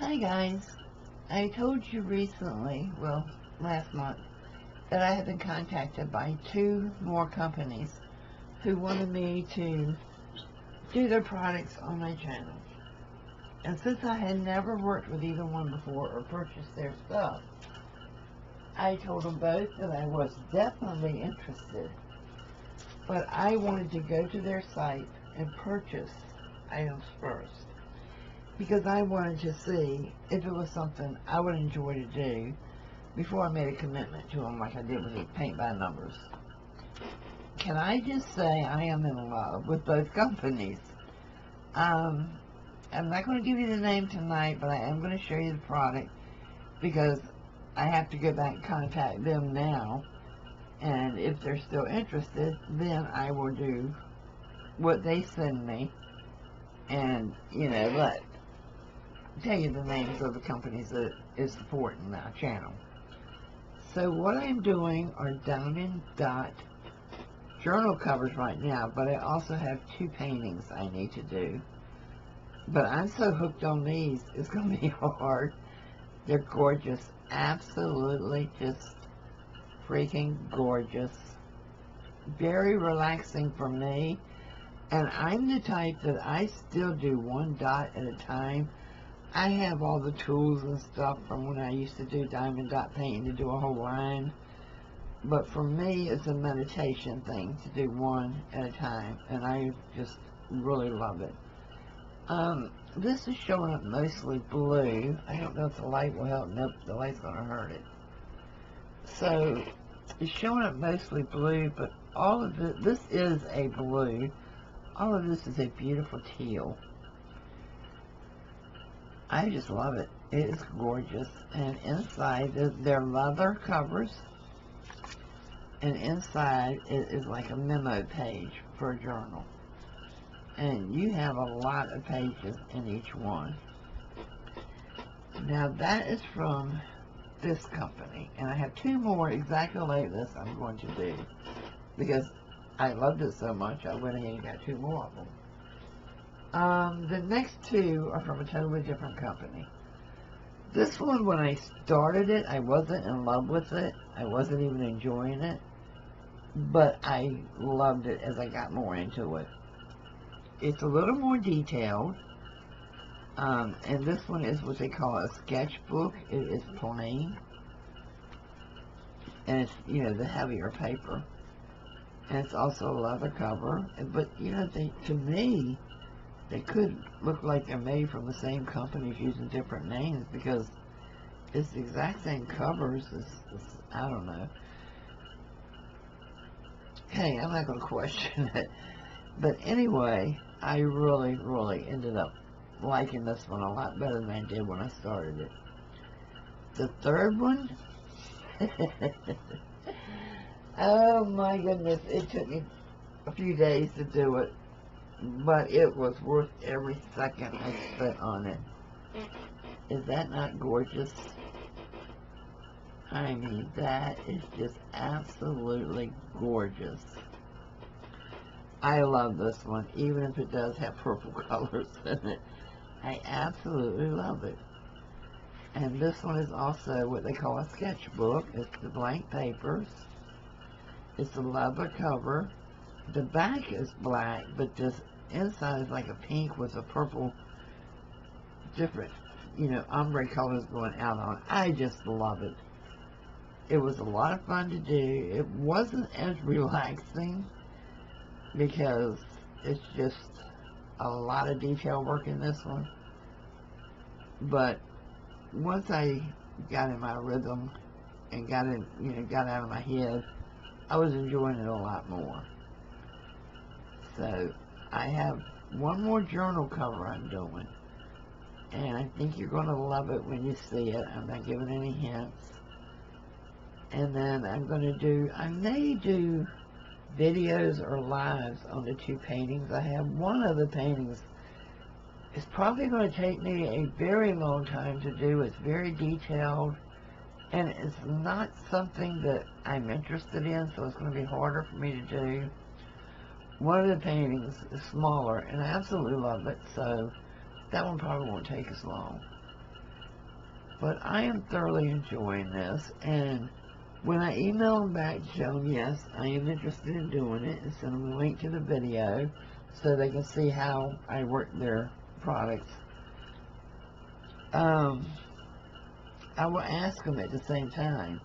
Hi guys, I told you recently, well, last month, that I had been contacted by two more companies who wanted me to do their products on my channel. And since I had never worked with either one before or purchased their stuff, I told them both that I was definitely interested, but I wanted to go to their site and purchase items first, because I wanted to see if it was something I would enjoy to do before I made a commitment to them like I did with the paint by numbers. Can I just say I am in love with both companies? I'm not going to give you the name tonight, but I am going to show you the product because I have to go back and contact them now, and if they're still interested, then I will do what they send me and, tell you the names of the companies that is supporting my channel. So what I'm doing are diamond dot journal covers right now, but I also have two paintings I need to do. But I'm so hooked on these, it's going to be hard. They're gorgeous. Absolutely just freaking gorgeous. Very relaxing for me. And I'm the type that I still do one dot at a time. I have all the tools and stuff from when I used to do diamond dot painting to do a whole line. But for me, it's a meditation thing to do one at a time. And I just really love it. This is showing up mostly blue. I don't know if the light will help. Nope, the light's going to hurt it. So, it's showing up mostly blue, but all of this is a blue. All of this is a beautiful teal. I just love it. It is gorgeous. And inside, they're leather covers. And inside, it is like a memo page for a journal. And you have a lot of pages in each one. Now that is from this company, and I have two more exactly like this I'm going to do because I loved it so much I went ahead and got two more of them. The next two are from a totally different company. This one, when I started it, I wasn't in love with it. I wasn't even enjoying it, but I loved it as I got more into it. It's a little more detailed, and this one is what they call a sketchbook. It is plain, and it's, the heavier paper, and it's also a leather cover, but, to me, they could look like they're made from the same companies using different names, because it's the exact same covers. I don't know. Hey, I'm not going to question it. But anyway, I really, really ended up liking this one a lot better than I did when I started it. The third one, oh my goodness, it took me a few days to do it, but it was worth every second I spent on it. Is that not gorgeous? I mean, that is just absolutely gorgeous. I love this one, even if it does have purple colors in it. I absolutely love it. And this one is also what they call a sketchbook. It's the blank papers. It's a leather cover. The back is black, but this inside is like a pink with a purple, different, ombre colors going out on it. I just love it. It was a lot of fun to do. It wasn't as relaxing, because it's just a lot of detail work in this one. But once I got in my rhythm and got out of my head, I was enjoying it a lot more. So I have one more journal cover I'm doing, and I think you're going to love it when you see it. I'm not giving any hints. And then I may do videos or lives on the two paintings I have. One of the paintings is probably going to take me a very long time to do. It's very detailed, and it's not something that I'm interested in, so it's going to be harder for me to do. One of the paintings is smaller, and I absolutely love it, so that one probably won't take as long. But I am thoroughly enjoying this, and when I email them back to tell them, yes, I am interested in doing it, and send them a link to the video so they can see how I work their products, I will ask them at the same time,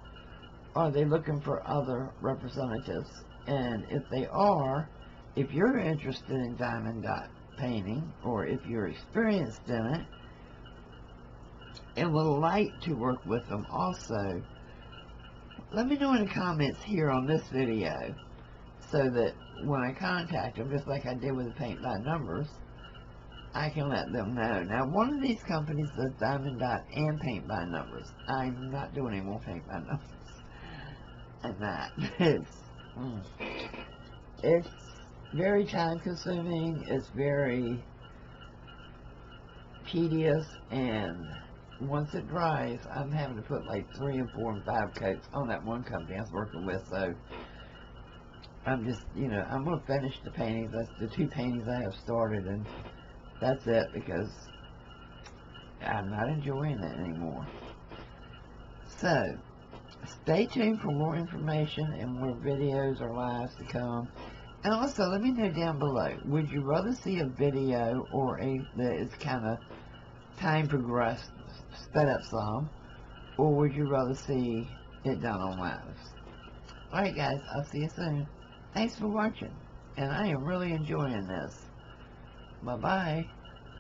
are they looking for other representatives? And if they are, if you're interested in diamond dot painting, or if you're experienced in it, and would like to work with them also, let me know in the comments here on this video, so that when I contact them, just like I did with the paint by numbers, I can let them know. Now, one of these companies does diamond dot and paint by numbers. I'm not doing any more paint by numbers. And that it's very time consuming, it's very tedious, and once it dries, I'm having to put like 3 and 4 and 5 coats on that one company I was working with. So I'm just, I'm going to finish the paintings. That's the 2 paintings I have started, and that's it, because I'm not enjoying that anymore. So stay tuned for more information and more videos or lives to come. And also, let me know down below, would you rather see a video or that is kind of time progressed, sped up some, or would you rather see it done on lives? Alright guys, I'll see you soon. Thanks for watching, and I am really enjoying this. Bye bye.